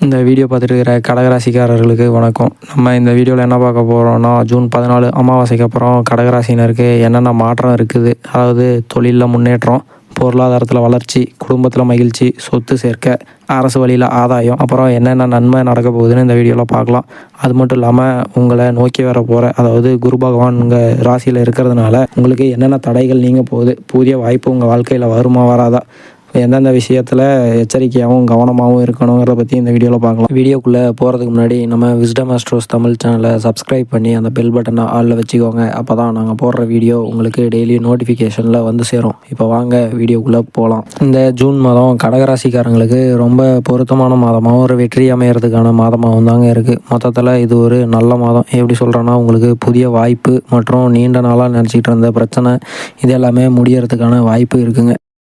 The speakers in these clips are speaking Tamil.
இந்த வீடியோ பார்த்துட்டு இருக்கிற கடகராசிக்காரர்களுக்கு வணக்கம். நம்ம இந்த வீடியோவில் என்ன பார்க்க போகிறோம்னா, ஜூன் 14 அமாவாசைக்கு அப்புறம் கடகராசினருக்கு என்னென்ன மாற்றம் இருக்குது, அதாவது தொழிலில் முன்னேற்றம், பொருளாதாரத்தில் வளர்ச்சி, குடும்பத்தில் மகிழ்ச்சி, சொத்து சேர்க்கை, அரசு வழியில் ஆதாயம், அப்புறம் என்னென்ன நன்மை நடக்க போகுதுன்னு இந்த வீடியோவில் பார்க்கலாம். அது மட்டும் இல்லாமல் உங்களை நோக்கி வர போகிற, அதாவது குரு பகவான் உங்கள் ராசியில் இருக்கிறதுனால உங்களுக்கு என்னென்ன தடைகள் நீங்க போகுது, புதிய வாய்ப்பு உங்கள் வாழ்க்கையில் வருமா வராதா, எந்தெந்த விஷயத்தில் எச்சரிக்கையாகவும் கவனமாகவும் இருக்கணுங்கிறத பற்றி இந்த வீடியோவில் பார்க்கலாம். வீடியோக்குள்ளே போகிறதுக்கு முன்னாடி நம்ம விஸ்டம் ஆஸ்ட்ரோஸ் தமிழ் சேனலை சப்ஸ்கிரைப் பண்ணி அந்த பெல் பட்டனை ஆளில் வச்சுக்கோங்க. அப்போ தான் நாங்கள் போடுற வீடியோ உங்களுக்கு டெய்லி நோட்டிஃபிகேஷனில் வந்து சேரும். இப்போ வாங்க வீடியோக்குள்ளே போகலாம். இந்த ஜூன் மாதம் கடகராசிக்காரங்களுக்கு ரொம்ப பொருத்தமான மாதமாகவும் ஒரு வெற்றி அமையறதுக்கான மாதமாகவும் தாங்க இருக்குது. மொத்தத்தில் இது ஒரு நல்ல மாதம். எப்படி சொல்கிறேன்னா, உங்களுக்கு புதிய வாய்ப்பு மற்றும் நீண்ட நாளாக நினச்சிக்கிட்டு இருந்த பிரச்சனை இது எல்லாமே முடியறதுக்கான வாய்ப்பு இருக்குங்க.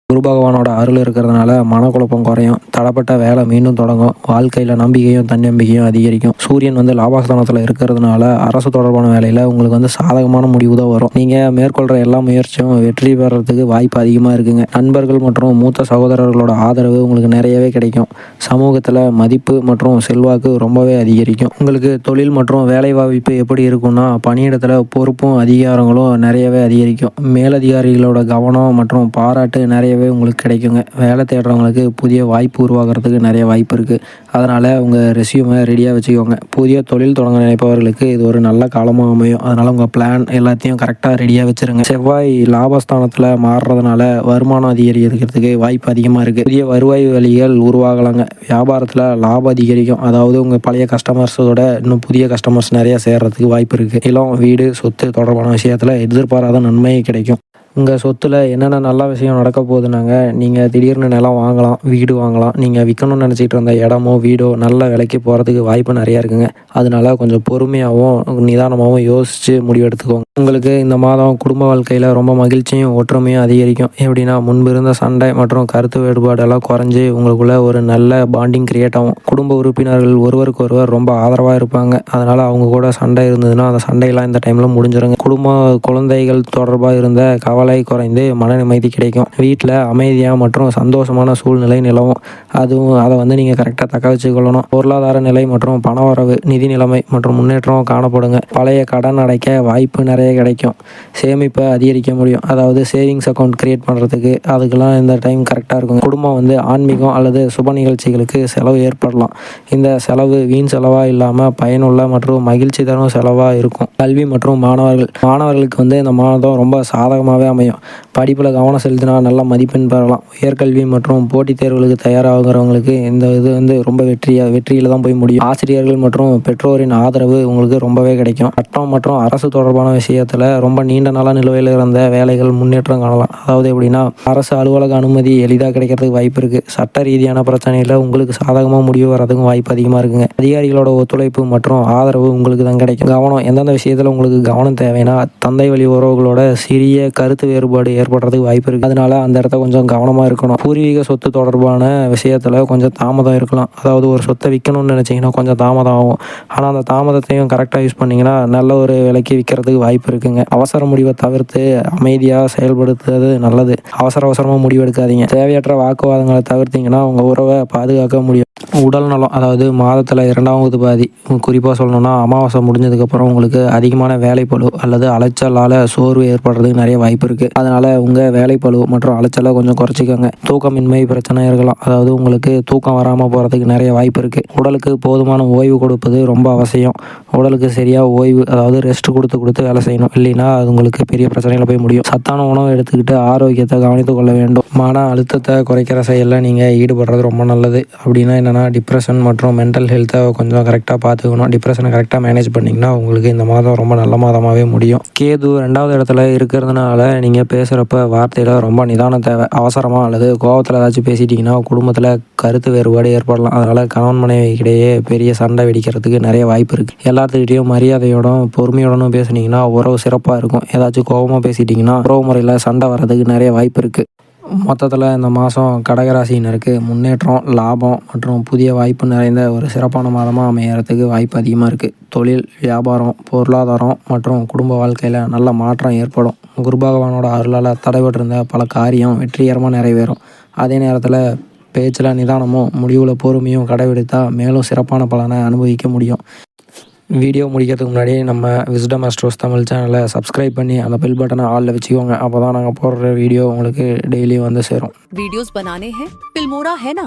குரு பகவானோட அருள் இருக்கிறதுனால மனக்குழப்பம் குறையும், தடப்பட்ட வேலை மீண்டும் தொடங்கும், வாழ்க்கையில் நம்பிக்கையும் தன்னம்பிக்கையும் அதிகரிக்கும். சூரியன் லாபஸ்தானத்தில் இருக்கிறதுனால அரசு தொடர்பான வேலையில் உங்களுக்கு சாதகமான முடிவு தான் வரும். நீங்கள் மேற்கொள்கிற எல்லா முயற்சியும் வெற்றி பெறறதுக்கு வாய்ப்பு அதிகமாக இருக்குங்க. நண்பர்கள் மற்றும் மூத்த சகோதரர்களோட ஆதரவு உங்களுக்கு நிறையவே கிடைக்கும். சமூகத்தில் மதிப்பு மற்றும் செல்வாக்கு ரொம்பவே அதிகரிக்கும். உங்களுக்கு தொழில் மற்றும் வேலை வாய்ப்பு எப்படி இருக்குன்னா, பணியிடத்தில் பொறுப்பும் அதிகாரங்களும் நிறையவே அதிகரிக்கும். மேலதிகாரிகளோட கவனம் மற்றும் பாராட்டு நிறையவே உங்களுக்கு கிடைக்குங்க. வேலை தேடுறவங்களுக்கு புதிய வாய்ப்பு உருவாகிறதுக்கு நிறைய வாய்ப்பு இருக்குது. அதனால் உங்கள் ரெஸ்யூமை ரெடியாக வச்சுக்கோங்க. புதிய தொழில் தொடங்க நினைப்பவர்களுக்கு இது ஒரு நல்ல காலமாக அமையும். அதனால் உங்கள் பிளான் எல்லாத்தையும் கரெக்டாக ரெடியாக வச்சுருங்க. செவ்வாய் லாபஸ்தானத்தில் மாறுறதுனால வருமானம் அதிகரிக்கிறதுக்கு வாய்ப்பு அதிகமாக இருக்குது. புதிய வருவாய் வழிகள் உருவாகலாங்க. வியாபாரத்தில் லாபம் அதிகரிக்கும். அதாவது உங்கள் பழைய கஸ்டமர்ஸோட இன்னும் புதிய கஸ்டமர்ஸ் நிறையா சேர்கிறதுக்கு வாய்ப்பு இருக்குது. நிலம், வீடு, சொத்து தொடர்பான விஷயத்தில் எதிர்பாராத நன்மை கிடைக்கும். உங்கள் சொத்தில் என்னென்ன நல்ல விஷயம் நடக்க போகுதுனாங்க, நீங்கள் திடீர்னு நிலம் வாங்கலாம், வீடு வாங்கலாம். நீங்கள் விற்கணும்னு நினச்சிட்டு இருந்த இடமோ வீடோ நல்ல விலைக்கு போகிறதுக்கு வாய்ப்பு நிறையா இருக்குங்க. அதனால கொஞ்சம் பொறுமையாகவும் நிதானமாகவும் யோசித்து முடிவெடுத்துக்கோங்க. உங்களுக்கு இந்த மாதம் குடும்ப வாழ்க்கையில் ரொம்ப மகிழ்ச்சியும் ஒற்றுமையும் அதிகரிக்கும். எப்படின்னா, முன்பு இருந்த சண்டை மற்றும் கருத்து வேறுபாடெல்லாம் குறைஞ்சி உங்களுக்குள்ள ஒரு நல்ல பாண்டிங் கிரியேட் ஆகும். குடும்ப உறுப்பினர்கள் ஒருவருக்கு ஒருவர் ரொம்ப ஆதரவாக இருப்பாங்க. அதனால் அவங்க கூட சண்டை இருந்ததுன்னா அந்த சண்டையெல்லாம் இந்த டைமில் முடிஞ்சிருங்க. குழந்தைகள் தொடர்பாக இருந்த கவலை குறைந்து மன நிம்மதி கிடைக்கும். வீட்டில் அமைதியாக மற்றும் சந்தோஷமான சூழ்நிலை நிலவும். அதை நீங்கள் கரெக்டாக தக்க வச்சுக்கொள்ளணும். பொருளாதார நிலை மற்றும் பணவரவு, நிதி நிலைமை மற்றும் முன்னேற்றம் காணப்படுங்க. பழைய கடன் அடைக்க வாய்ப்பு நிறைய கிடைக்கும். சேமிப்பை அதிகரிக்க முடியும். அதாவது சேவிங்ஸ் அக்கௌண்ட் கிரியேட் பண்ணுறதுக்கு அதுக்கெல்லாம் இந்த டைம் கரெக்டாக இருக்கும். குடும்பம் ஆன்மீகம் அல்லது சுப நிகழ்ச்சிகளுக்கு செலவு ஏற்படலாம். இந்த செலவு வீண் செலவாக இல்லாமல் பயனுள்ள மற்றும் மகிழ்ச்சி தரும் செலவாக இருக்கும். கல்வி மற்றும் மாணவர்களுக்கு இந்த மாதம் ரொம்ப சாதகமாகவே அமையும். படிப்பில் கவனம் செலுத்தினா நல்ல மதிப்பெண் பெறலாம். உயர்கல்வி மற்றும் போட்டித் தேர்வுகளுக்கு தயாராகிறவங்களுக்கு இந்த இது ரொம்ப வெற்றியில் தான் போய் முடியும். ஆசிரியர்கள் மற்றும் பெற்றோரின் ஆதரவு உங்களுக்கு ரொம்பவே கிடைக்கும். சட்டம் மற்றும் அரசு தொடர்பான விஷயத்தில் ரொம்ப நீண்ட நாளாக நிலுவையில் இருந்த வேலைகள் முன்னேற்றம் காணலாம். அதாவது எப்படின்னா, அரசு அலுவலக அனுமதி எளிதாக கிடைக்கிறதுக்கு வாய்ப்பு இருக்குது. சட்ட ரீதியான பிரச்சனையில் உங்களுக்கு சாதகமாக முடிவு வர்றதுக்கும் வாய்ப்பு அதிகமாக இருக்குங்க. அதிகாரிகளோட ஒத்துழைப்பு மற்றும் ஆதரவு உங்களுக்கு தான் கிடைக்கும். கவனம், எந்தெந்த விஷயத்தில் உங்களுக்கு கவனம் தேவைன்னா, தந்தை வழி உறவுகளோட சிறிய கருத்து வேறுபாடு ஏற்படுறதுக்கு வாய்ப்பு இருக்குது. அதனால அந்த இடத்த கொஞ்சம் கவனமாக இருக்கணும். பூர்வீக சொத்து தொடர்பான விஷயத்தில் கொஞ்சம் தாமதம் இருக்கலாம். அதாவது ஒரு சொத்தை விற்கணும்னு நினச்சிங்கன்னா கொஞ்சம் தாமதம் ஆகும். ஆனால் அந்த தாமதத்தையும் கரெக்டாக யூஸ் பண்ணிங்கன்னா நல்ல ஒரு விலைக்கு விற்கிறதுக்கு வாய்ப்பு இருக்குங்க. அவசர முடிவை தவிர்த்து அமைதியாக செயல்படுத்துறது நல்லது. அவசரமாக முடிவெடுக்காதீங்க. தேவையற்ற வாக்குவாதங்களை தவிர்த்தீங்கன்னா உங்கள் உறவை பாதுகாக்க முடியும். உடல் நலம், அதாவது மாதத்தில் 2வது பாதி, குறிப்பாக சொல்லணும்னா அமாவாசை முடிஞ்சதுக்கப்புறம் உங்களுக்கு அதிகமான வேலைப்பளு அல்லது அலைச்சலால் சோர்வு ஏற்படுறதுக்கு நிறைய வாய்ப்பு இருக்குது. அதனால் உங்கள் வேலைப்பளு மற்றும் அலைச்சலை கொஞ்சம் குறைச்சிக்கோங்க. தூக்கமின்மை பிரச்சனை இருக்கலாம். அதாவது உங்களுக்கு தூக்கம் வராமல் போகிறதுக்கு நிறைய வாய்ப்பு இருக்குது. உடலுக்கு போதுமான ஓய்வு கொடுப்பது ரொம்ப அவசியம். உடலுக்கு சரியாக ஓய்வு, அதாவது ரெஸ்ட் கொடுத்து வேலை செய்யணும். இல்லைன்னா அது உங்களுக்கு பெரிய பிரச்சனையில் போய் முடியும். சத்தான உணவு எடுத்துக்கிட்டு ஆரோக்கியத்தை கவனித்து கொள்ள வேண்டும். மன அழுத்தத்தை குறைக்கிற செயலில் நீங்கள் ஈடுபடுறது ரொம்ப நல்லது. அப்படின்னா என்னென்னா, டிப்ரெஷன் மற்றும் மென்டல் ஹெல்த்தை கொஞ்சம் கரெக்டாக பார்த்துக்கணும். டிப்ரெஷனை கரெக்டாக மேனேஜ் பண்ணிங்கன்னா உங்களுக்கு இந்த மாதம் ரொம்ப நல்ல மாதமாகவே முடியும். கேது 2வது இடத்துல இருக்கிறதுனால நீங்கள் பேசுகிறப்ப வார்த்தையில் ரொம்ப நிதானம் தேவை. அவசரமாக அல்லது கோபத்தில் ஏதாச்சும் பேசிட்டிங்கன்னா குடும்பத்தில் கருத்து வேறுபாடு ஏற்படலாம். அதனால் கணவன் மனைவிக்கிடையே பெரிய சண்டை வெடிக்கிறதுக்கு நிறைய வாய்ப்பு இருக்குது. எல்லாத்துக்கிட்டையும் மரியாதையோடும் பொறுமையோடனும் பேசுனீங்கன்னா உறவு சிறப்பாக இருக்கும். ஏதாச்சும் கோபமாக பேசிட்டிங்கன்னா உறவு முறையில் சண்டை வர்றதுக்கு நிறைய வாய்ப்பு இருக்குது. மொத்தத்தில் இந்த மாதம் கடகராசினருக்கு முன்னேற்றம், லாபம் மற்றும் புதிய வாய்ப்பு நிறைந்த ஒரு சிறப்பான மாதமாக அமையறதுக்கு வாய்ப்பு அதிகமாக இருக்குது. தொழில், வியாபாரம், பொருளாதாரம் மற்றும் குடும்ப வாழ்க்கையில் நல்ல மாற்றம் ஏற்படும். குரு பகவானோட அருளால் தடைபட்டிருந்த பல காரியம் வெற்றிகரமாக நிறைவேறும். அதே நேரத்தில் பேச்சில் நிதானமும் முடிவில் பொறுமையும் கடைபிடித்தால் மேலும் சிறப்பான பலனை அனுபவிக்க முடியும். வீடியோ முடிக்கிறதுக்கு முன்னாடி நம்ம விஸ்டம் ஆஸ்ட்ரோஸ் தமிழ் சேனலை சப்ஸ்கிரைப் பண்ணி அந்த பெல் பட்டனை ஆலில் வச்சுக்கோங்க. அப்போ தான் நாங்கள் போடுற வீடியோ உங்களுக்கு டெய்லியும் வந்து சேரும். वीडियोस बनाने हैं फिल्मोरा है ना।